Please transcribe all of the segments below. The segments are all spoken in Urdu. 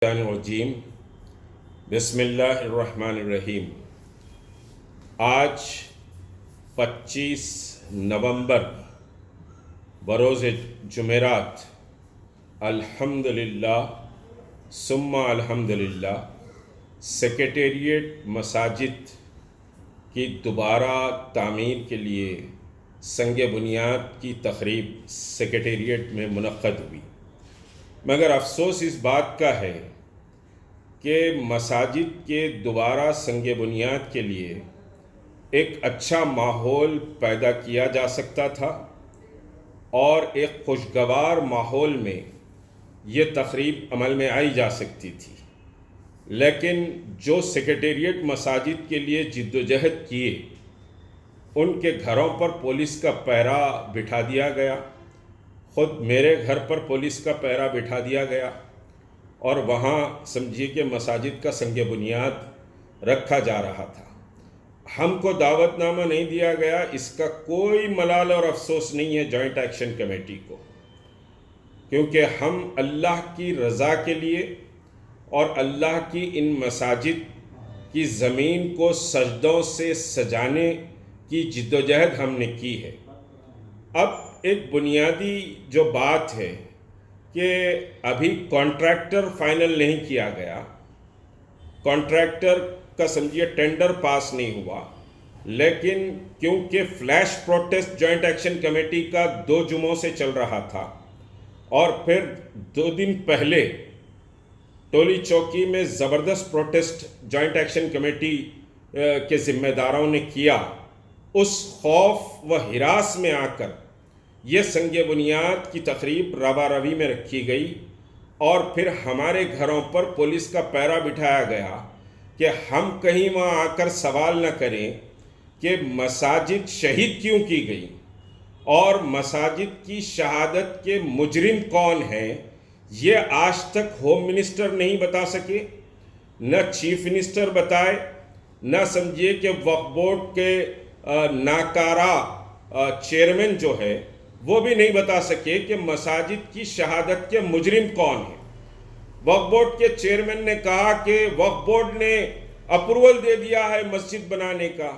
الرجیم بسم اللہ الرحمن الرحیم۔ آج 25 نومبر بروز جمعرات، الحمدللہ ثم الحمدللہ سیکریٹریٹ مساجد کی دوبارہ تعمیر کے لیے سنگ بنیاد کی تقریب سیکریٹریٹ میں منعقد ہوئی، مگر افسوس اس بات کا ہے کہ مساجد کے دوبارہ سنگ بنیاد کے لیے ایک اچھا ماحول پیدا کیا جا سکتا تھا اور ایک خوشگوار ماحول میں یہ تقریب عمل میں آئی جا سکتی تھی، لیکن جو سیکریٹریٹ مساجد کے لیے جد و جہد کیے ان کے گھروں پر پولیس کا پہرا بٹھا دیا گیا۔ خود میرے گھر پر پولیس کا پہرا بٹھا دیا گیا اور وہاں سمجھیے کہ مساجد کا سنگ بنیاد رکھا جا رہا تھا۔ ہم کو دعوت نامہ نہیں دیا گیا، اس کا کوئی ملال اور افسوس نہیں ہے جوائنٹ ایکشن کمیٹی کو، کیونکہ ہم اللہ کی رضا کے لیے اور اللہ کی ان مساجد کی زمین کو سجدوں سے سجانے کی جد و جہد ہم نے کی ہے۔ اب ایک بنیادی جو بات ہے کہ ابھی کانٹریکٹر فائنل نہیں کیا گیا، کانٹریکٹر کا سمجھیے ٹینڈر پاس نہیں ہوا، لیکن کیونکہ flash protest joint action committee کا 2 جمعوں سے چل رہا تھا اور پھر 2 دن پہلے ٹولی چوکی میں زبردست پروٹیسٹ جوائنٹ ایکشن کمیٹی کے ذمہ داروں نے کیا، اس خوف و ہراس میں آ کر یہ سنگ بنیاد کی تقریب روا روی میں رکھی گئی اور پھر ہمارے گھروں پر پولیس کا پہرا بٹھایا گیا کہ ہم کہیں وہاں آ کر سوال نہ کریں کہ مساجد شہید کیوں کی گئی اور مساجد کی شہادت کے مجرم کون ہیں۔ یہ آج تک ہوم منسٹر نہیں بتا سکے، نہ چیف منسٹر بتائے، نہ سمجھیے کہ وقف بورڈ کے ناکارہ چیئرمین جو ہے وہ بھی نہیں بتا سکے کہ مساجد کی شہادت کے مجرم کون ہیں۔ وقف بورڈ کے چیئرمین نے کہا کہ وقف بورڈ نے اپروول دے دیا ہے مسجد بنانے کا۔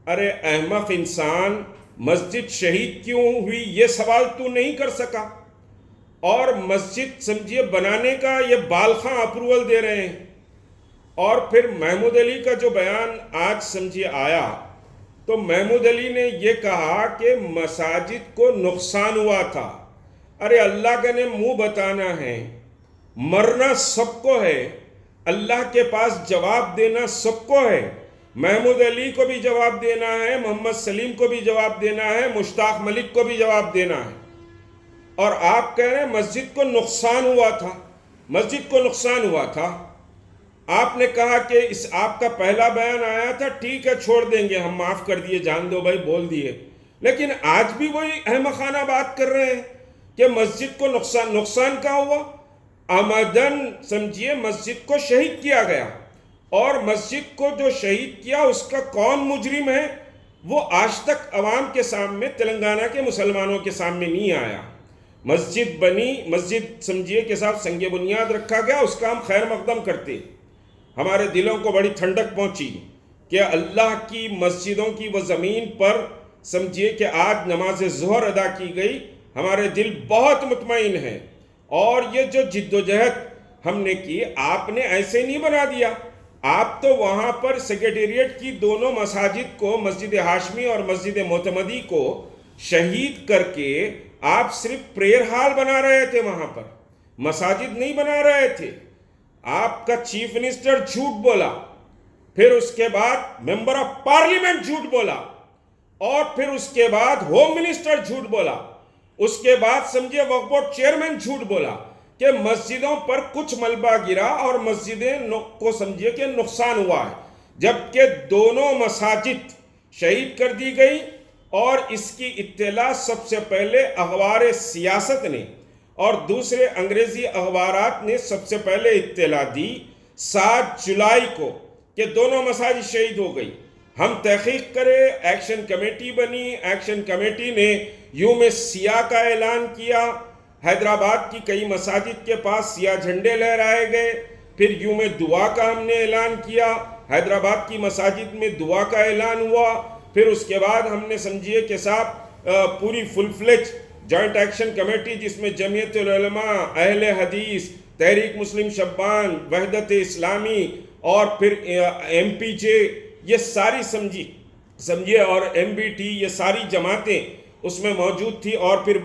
ارے احمق انسان، مسجد شہید کیوں ہوئی یہ سوال تو نہیں کر سکا، اور مسجد سمجھیے بنانے کا یہ بالخواں اپروول دے رہے ہیں۔ اور پھر محمود علی کا جو بیان آج سمجھیے آیا تو محمود علی نے یہ کہا کہ مساجد کو نقصان ہوا تھا۔ ارے اللہ کا نے منہ بتانا ہے، مرنا سب کو ہے، اللہ کے پاس جواب دینا سب کو ہے۔ محمود علی کو بھی جواب دینا ہے، محمد سلیم کو بھی جواب دینا ہے، مشتاق ملک کو بھی جواب دینا ہے، اور آپ کہہ رہے ہیں مسجد کو نقصان ہوا تھا۔ مسجد کو نقصان ہوا تھا، آپ نے کہا کہ اس آپ کا پہلا بیان آیا تھا، ٹھیک ہے چھوڑ دیں گے، ہم معاف کر دیے، جان دو بھائی، بول دیے، لیکن آج بھی وہی احمقانہ بات کر رہے ہیں کہ مسجد کو نقصان کا ہوا۔ آمدن سمجھیے مسجد کو شہید کیا گیا، اور مسجد کو جو شہید کیا اس کا کون مجرم ہے وہ آج تک عوام کے سامنے، تلنگانہ کے مسلمانوں کے سامنے نہیں آیا۔ مسجد بنی، مسجد سمجھیے کہ صاحب سنگ بنیاد رکھا گیا، اس کا ہم خیر مقدم کرتے، ہمارے دلوں کو بڑی ٹھنڈک پہنچی کہ اللہ کی مسجدوں کی وہ زمین پر سمجھیے کہ آج نماز ظہر ادا کی گئی، ہمارے دل بہت مطمئن ہیں۔ اور یہ جو جد و جہد ہم نے کی، آپ نے ایسے نہیں بنا دیا، آپ تو وہاں پر سیکریٹریٹ کی دونوں مساجد کو، مسجد ہاشمی اور مسجد معتمدی کو شہید کر کے آپ صرف پریئر ہال بنا رہے تھے، وہاں پر مساجد نہیں بنا رہے تھے۔ آپ کا چیف منسٹر جھوٹ بولا، پھر اس کے بعد ممبر آف پارلیمنٹ جھوٹ بولا، اور پھر اس کے بعد ہوم منسٹر جھوٹ بولا، اس کے بعد سمجھے وقف بورڈ چیئرمین جھوٹ بولا کہ مسجدوں پر کچھ ملبہ گرا اور مسجدیں کو سمجھے کہ نقصان ہوا ہے، جبکہ دونوں مساجد شہید کر دی گئی، اور اس کی اطلاع سب سے پہلے اخبار سیاست نے اور دوسرے انگریزی اخبارات نے سب سے پہلے اطلاع دی 7 جولائی کو کہ دونوں مساجد شہید ہو گئی۔ ہم تحقیق کرے، ایکشن کمیٹی بنی، ایکشن کمیٹی نے یوم سیاہ کا اعلان کیا، حیدرآباد کی کئی مساجد کے پاس سیاہ جھنڈے لہرائے گئے، پھر یوم دعا کا ہم نے اعلان کیا، حیدرآباد کی مساجد میں دعا کا اعلان ہوا، پھر اس کے بعد ہم نے سمجھیے کہ صاحب پوری فل فلیج جوائنٹ ایکشن کمیٹی جس میں جمعیت العلماء، اہل حدیث، تحریک مسلم شبان، وحدت اسلامی اور پھر MPJ، یہ ساری سمجھیے اور MBT، یہ ساری جماعتیں اس میں موجود تھی، اور پھر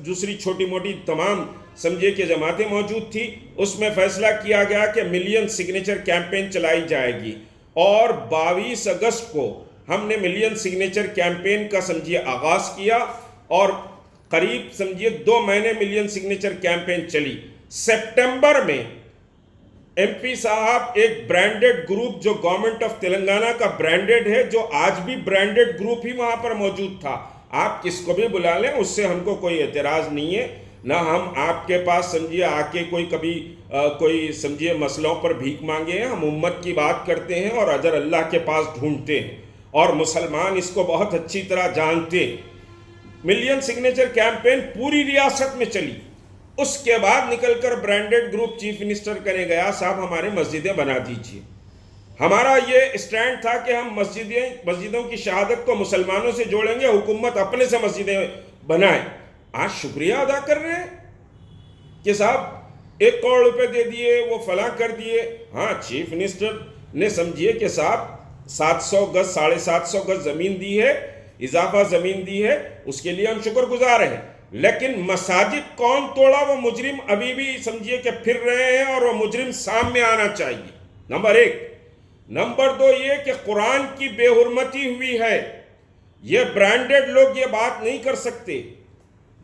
دوسری چھوٹی موٹی تمام سمجھیے کہ جماعتیں موجود تھی۔ اس میں فیصلہ کیا گیا کہ ملین سگنیچر کیمپین چلائی جائے گی، اور 22 اگست کو ہم نے ملین سگنیچر کیمپین کا سمجھیے آغاز کیا، اور قریب سمجھیے 2 مہینے ملین سگنیچر کیمپین چلی۔ سپٹمبر میں MP صاحب ایک برانڈڈ گروپ جو گورنمنٹ آف تلنگانہ کا برانڈڈ ہے، جو آج بھی برانڈڈ گروپ ہی وہاں پر موجود تھا، آپ کس کو بھی بلا لیں، اس سے ہم کو کوئی اعتراض نہیں ہے، نہ ہم آپ کے پاس سمجھیے آ کے کبھی کوئی سمجھیے مسئلوں پر بھیک مانگے ہیں، ہم امت کی بات کرتے ہیں اور اجر اللہ کے پاس ڈھونڈتے ہیں، اور مسلمان اس کو بہت اچھی طرح جانتے ہیں۔ ملین سگنیچر کیمپین پوری ریاست میں چلی، اس کے بعد نکل کر برانڈڈ گروپ چیف منسٹر کرنے گیا، صاحب ہمارے مسجدیں بنا دیجیے۔ ہمارا یہ اسٹینڈ تھا کہ ہم مسجدوں کی شہادت کو مسلمانوں سے جوڑیں گے، حکومت اپنے سے مسجدیں بنائیں۔ آج شکریہ ادا کر رہے ہیں کہ صاحب 1 کروڑ روپے دے دیے، وہ فلاں کر دیے۔ ہاں، چیف منسٹر نے سمجھیے کہ صاحب 700 گز 750 گز زمین دی ہے، اضافہ زمین دی ہے، اس کے لیے ہم شکر گزار ہیں، لیکن مساجد کون توڑا وہ مجرم ابھی بھی سمجھیے کہ پھر رہے ہیں، اور وہ مجرم سامنے آنا چاہیے، نمبر 1۔ نمبر 2 یہ کہ قرآن کی بے حرمتی ہوئی ہے، یہ برانڈڈ لوگ یہ بات نہیں کر سکتے۔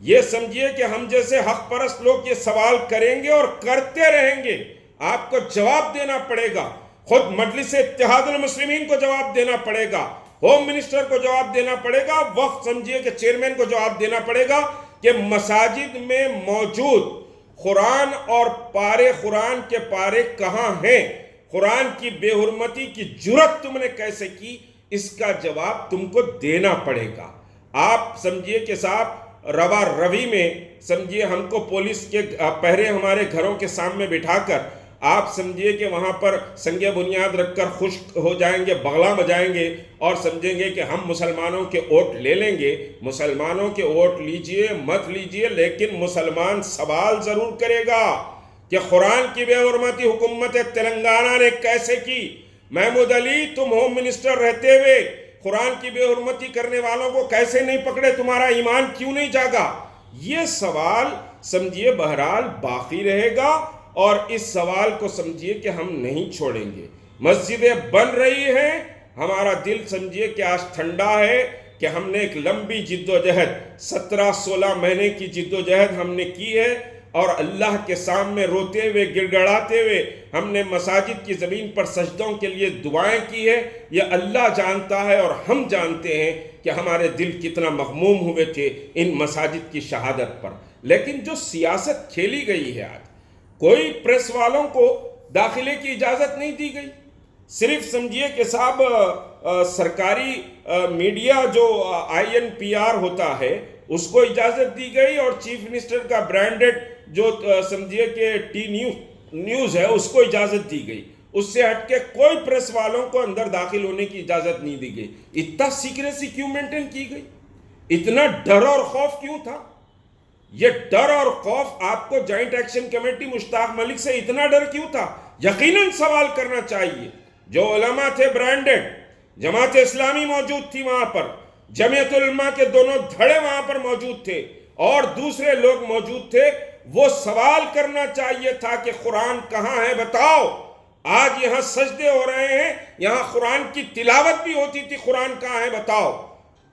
یہ سمجھیے کہ ہم جیسے حق پرست لوگ یہ سوال کریں گے اور کرتے رہیں گے، آپ کو جواب دینا پڑے گا، خود مجلس اتحاد المسلمین کو جواب دینا پڑے گا، ہوم منسٹر کو جواب دینا پڑے گا، وقت سمجھیے کہ چیئرمین کو جواب دینا پڑے گا کہ مساجد میں موجود قرآن اور پارے قرآن کے پارے کہاں ہیں، قرآن کی بے حرمتی کی جرت تم نے کیسے کی، اس کا جواب تم کو دینا پڑے گا۔ آپ سمجھیے کہ صاحب روا روی میں سمجھیے ہم کو پولیس کے پہرے ہمارے گھروں کے سامنے بٹھا کر آپ سمجھیے کہ وہاں پر سنگ بنیاد رکھ کر خشک ہو جائیں گے، بغلا بجائیں گے اور سمجھیں گے کہ ہم مسلمانوں کے ووٹ لے لیں گے۔ مسلمانوں کے ووٹ لیجئے مت لیجئے، لیکن مسلمان سوال ضرور کرے گا کہ قرآن کی بے حرمتی حکومت تلنگانہ نے کیسے کی۔ محمود علی، تم ہوم منسٹر رہتے ہوئے قرآن کی بے حرمتی کرنے والوں کو کیسے نہیں پکڑے، تمہارا ایمان کیوں نہیں جاگا؟ یہ سوال سمجھیے بہرحال باقی رہے گا، اور اس سوال کو سمجھیے کہ ہم نہیں چھوڑیں گے۔ مسجدیں بن رہی ہیں، ہمارا دل سمجھیے کہ آج ٹھنڈا ہے کہ ہم نے ایک لمبی جد و جہد 17-16 مہینے کی جد و جہد ہم نے کی ہے، اور اللہ کے سامنے روتے ہوئے گڑ گڑاتے ہوئے ہم نے مساجد کی زمین پر سجدوں کے لیے دعائیں کی ہے۔ یہ اللہ جانتا ہے اور ہم جانتے ہیں کہ ہمارے دل کتنا مغموم ہوئے تھے ان مساجد کی شہادت پر۔ لیکن جو سیاست کھیلی گئی ہے، آج کوئی پریس والوں کو داخلے کی اجازت نہیں دی گئی، صرف سمجھیے کہ صاحب سرکاری میڈیا جو INPR ہوتا ہے اس کو اجازت دی گئی، اور چیف منسٹر کا برانڈڈ جو سمجھیے کہ ٹی نیوز ہے اس کو اجازت دی گئی۔ اس سے ہٹ کے کوئی پریس والوں کو اندر داخل ہونے کی اجازت نہیں دی گئی۔ اتنا سیکریسی کیوں مینٹین کی گئی؟ اتنا ڈر اور خوف کیوں تھا؟ یہ ڈر اور خوف آپ کو جوائنٹ ایکشن کمیٹی مشتاق ملک سے اتنا ڈر کیوں تھا؟ یقیناً سوال کرنا چاہیے۔ جو علماء تھے برانڈڈ، جماعت اسلامی موجود تھی وہاں پر، جمعیت علماء کے دونوں دھڑے وہاں پر موجود تھے، اور دوسرے لوگ موجود تھے، وہ سوال کرنا چاہیے تھا کہ قرآن کہاں ہے بتاؤ۔ آج یہاں سجدے ہو رہے ہیں، یہاں قرآن کی تلاوت بھی ہوتی تھی، قرآن کہاں ہے بتاؤ۔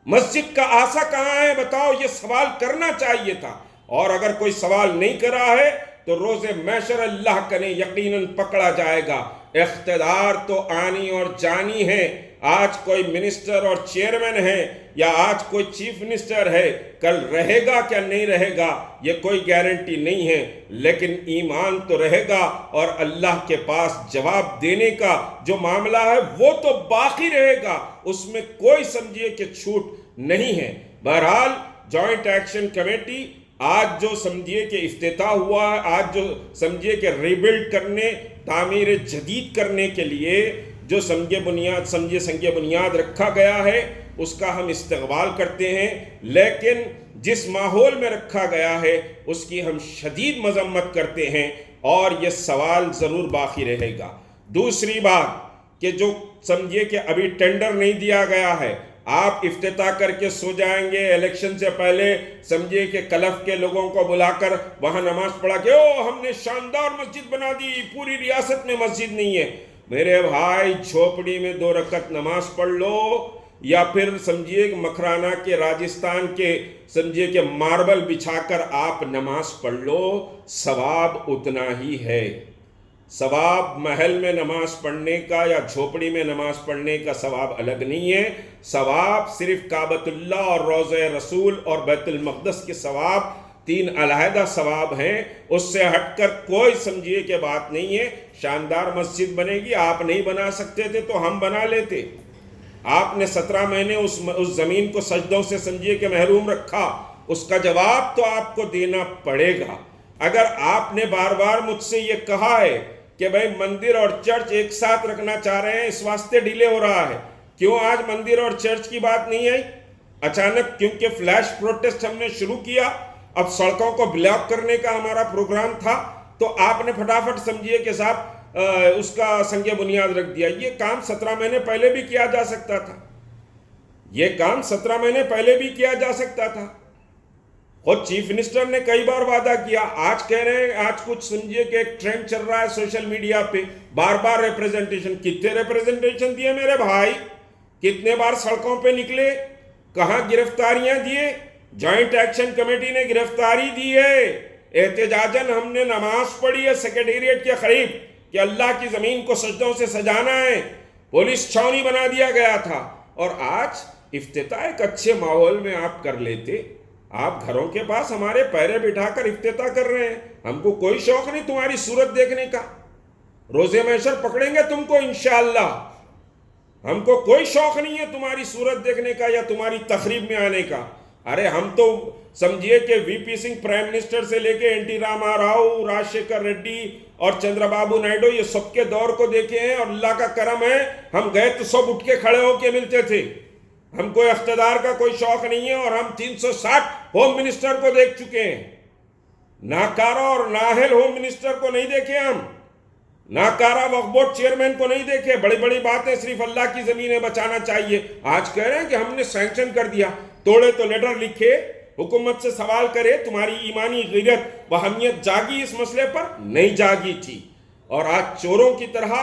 مسجد کا آسا کہاں ہے بتاؤ، یہ سوال کرنا چاہیے تھا۔ اور اگر کوئی سوال نہیں کرا ہے تو روز محشر اللہ کرے یقیناً پکڑا جائے گا۔ اقتدار تو آنی اور جانی ہے، آج کوئی منسٹر اور چیئرمین ہے یا آج کوئی چیف منسٹر ہے، کل رہے گا کیا نہیں رہے گا یہ کوئی گارنٹی نہیں ہے، لیکن ایمان تو رہے گا، اور اللہ کے پاس جواب دینے کا جو معاملہ ہے وہ تو باقی رہے گا، اس میں کوئی سمجھیے کہ چھوٹ نہیں ہے۔ بہرحال جوائنٹ ایکشن کمیٹی آج جو سمجھیے کہ افتتاح ہوا ہے، آج جو سمجھیے کہ ریبلڈ کرنے تعمیر جدید کرنے کے لیے جو سنگ بنیاد رکھا گیا ہے اس کا ہم استقبال کرتے ہیں، لیکن جس ماحول میں رکھا گیا ہے اس کی ہم شدید مذمت کرتے ہیں، اور یہ سوال ضرور باقی رہے گا۔ دوسری بات کہ جو سمجھیے کہ ابھی ٹینڈر نہیں دیا گیا ہے، آپ افتتاح کر کے سو جائیں گے، الیکشن سے پہلے سمجھیے کہ کلف کے لوگوں کو بلا کر وہاں نماز پڑھا کہ ہم نے شاندار مسجد بنا دی، پوری ریاست میں مسجد نہیں ہے۔ میرے بھائی، جھوپڑی میں 2 رکعت نماز پڑھ لو، یا پھر سمجھیے کہ مکرانہ کے راجستھان کے سمجھیے کہ ماربل بچھا کر آپ نماز پڑھ لو، ثواب اتنا ہی ہے۔ ثواب محل میں نماز پڑھنے کا یا جھوپڑی میں نماز پڑھنے کا ثواب الگ نہیں ہے۔ ثواب صرف کعبۃ اللہ اور روضہ رسول اور بیت المقدس کے ثواب 3 علیحدہ ثواب ہیں، اس سے ہٹ کر کوئی سمجھیے کہ بات نہیں ہے۔ شاندار مسجد بنے گی، آپ نہیں بنا سکتے تھے تو ہم بنا لیتے۔ آپ نے 17 مہینے اس زمین کو سجدوں سے سمجھیے کہ محروم رکھا، اس کا جواب تو آپ کو دینا پڑے گا۔ اگر آپ نے بار بار مجھ سے یہ کہا ہے کہ بھائی مندر اور چرچ ایک ساتھ رکھنا چاہ رہے ہیں، اس واسطے ڈیلے ہو رہا ہے، کیوں آج مندر اور چرچ کی بات نہیں آئی؟ اچانک کیونکہ فلیش پروٹیسٹ ہم نے شروع کیا، اب سڑکوں کو بلاک کرنے کا ہمارا پروگرام تھا، تو آپ نے فٹافٹ سمجھیے کہ صاحب اس کا سنگ بنیاد رکھ دیا۔ یہ کام 17 مہینے پہلے بھی کیا جا سکتا تھا، یہ کام 17 مہینے پہلے بھی کیا جا سکتا تھا۔ خود چیف منسٹر نے کئی بار وعدہ کیا، آج کہہ رہے ہیں، آج کچھ سمجھیے کہ ایک ٹرینڈ چل رہا ہے سوشل میڈیا پہ، بار بار ریپریزنٹیشن۔ کتنے ریپریزنٹیشن دیے میرے بھائی؟ کتنے بار سڑکوں پہ نکلے؟ کہاں گرفتاریاں دیے؟ جوائنٹ ایکشن کمیٹی نے گرفتاری دی ہے، احتجاجاً ہم نے نماز پڑھی ہے سیکریٹریٹ کے قریب کہ اللہ کی زمین کو سجدوں سے سجانا ہے، پولیس چھاونی بنا دیا گیا تھا، اور آج افتتاح ایک اچھے ماحول میں آپ کر لیتے۔ آپ گھروں کے پاس ہمارے پیرے بٹھا کر افتتاح کر رہے ہیں، ہم کو کوئی شوق نہیں تمہاری صورت دیکھنے کا، روزے محشر پکڑیں گے تم کو انشاءاللہ، ہم کو کوئی شوق نہیں ہے تمہاری صورت دیکھنے کا یا تمہاری تقریب میں آنے کا۔ ارے ہم تو سمجھیے کہ V P Singh prime minister سے لے کے این ٹی راما راؤ، راجشیکھر ریڈی اور چندرا بابو نائیڈو، یہ سب کے دور کو دیکھے ہیں، اور اللہ کا کرم ہے ہم گئے تو سب اٹھ کے کھڑے ہو کے ملتے تھے۔ ہم کو اقتدار کا کوئی شوق نہیں ہے، اور ہم 360 ہوم منسٹر کو دیکھ چکے ہیں، ناکارہ اور نااہل ہوم منسٹر کو نہیں دیکھے، ہم ناکارہ وقف بورڈ چیئرمین کو نہیں دیکھے۔ بڑی بڑی باتیں صرف اللہ کی زمینیں بچانا چاہیے، آج کہہ رہے ہیں کہ ہم نے سینکشن کر دیا، توڑے تو لیٹر لکھے، حکومت سے سوال کرے تمہاری ایمانی غیرت و اہمیت جاگی اس مسئلے پر؟ نہیں جاگی تھی، اور آج چوروں کی طرح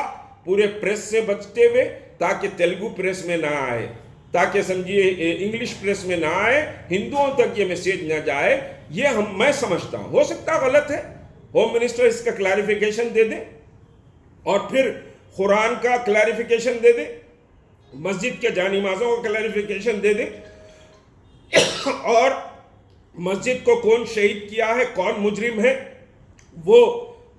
پورے پریس سے بچتے ہوئے، تاکہ تیلگو پریس میں نہ آئے، تاکہ سمجھیے انگلش پریس میں نہ آئے، ہندوؤں تک یہ میسیج نہ جائے، یہ میں سمجھتا ہوں ہو سکتا غلط ہے، ہوم منسٹر اس کا کلیریفیکیشن دے دے، اور پھر قرآن کا کلیریفیکیشن دے دے، مسجد کے جانمازوں کا کلیریفیکیشن دے دے، اور مسجد کو کون شہید کیا ہے، کون مجرم ہے، وہ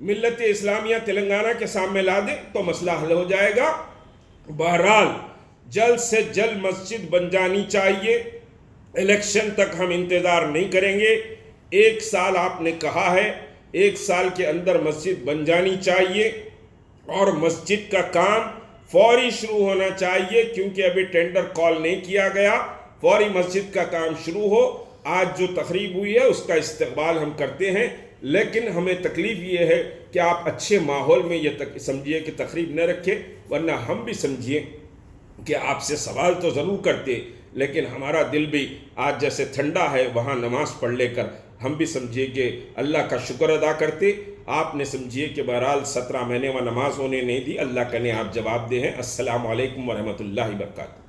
ملت اسلامیہ تلنگانہ کے سامنے لا دے تو مسئلہ حل ہو جائے گا۔ بہرحال جلد سے جلد مسجد بن جانی چاہیے، الیکشن تک ہم انتظار نہیں کریں گے۔ 1 سال آپ نے کہا ہے، 1 سال کے اندر مسجد بن جانی چاہیے، اور مسجد کا کام فوری شروع ہونا چاہیے، کیونکہ ابھی ٹینڈر کال نہیں کیا گیا، فوری مسجد کا کام شروع ہو۔ آج جو تقریب ہوئی ہے اس کا استقبال ہم کرتے ہیں، لیکن ہمیں تکلیف یہ ہے کہ آپ اچھے ماحول میں یہ سمجھیے کہ تقریب نہ رکھیں، ورنہ ہم بھی سمجھیے کہ آپ سے سوال تو ضرور کرتے، لیکن ہمارا دل بھی آج جیسے ٹھنڈا ہے، وہاں نماز پڑھ لے کر ہم بھی سمجھیے کہ اللہ کا شکر ادا کرتے۔ آپ نے سمجھیے کہ بہرحال 17 مہینے وہ نماز ہونے نہیں دی، اللہ کا نے آپ جواب دے ہیں۔ السلام علیکم ورحمۃ اللہ وبرکاتہ۔